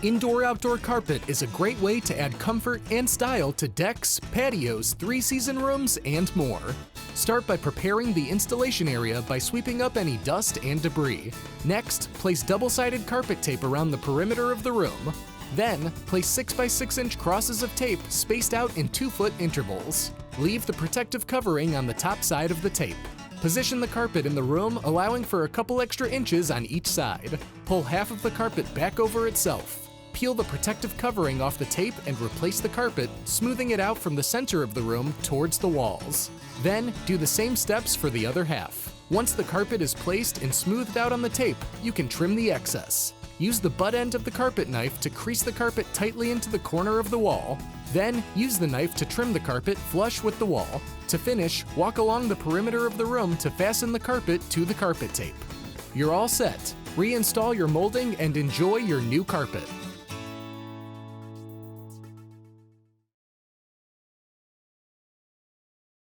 Indoor-outdoor carpet is a great way to add comfort and style to decks, patios, three-season rooms, and more. Start by preparing the installation area by sweeping up any dust and debris. Next, place double-sided carpet tape around the perimeter of the room. Then, place 6x6-inch crosses of tape spaced out in 2-foot intervals. Leave the protective covering on the top side of the tape. Position the carpet in the room, allowing for a couple extra inches on each side. Pull half of the carpet back over itself. Peel the protective covering off the tape and replace the carpet, smoothing it out from the center of the room towards the walls. Then, do the same steps for the other half. Once the carpet is placed and smoothed out on the tape, you can trim the excess. Use the butt end of the carpet knife to crease the carpet tightly into the corner of the wall. Then, use the knife to trim the carpet flush with the wall. To finish, walk along the perimeter of the room to fasten the carpet to the carpet tape. You're all set. Reinstall your molding and enjoy your new carpet.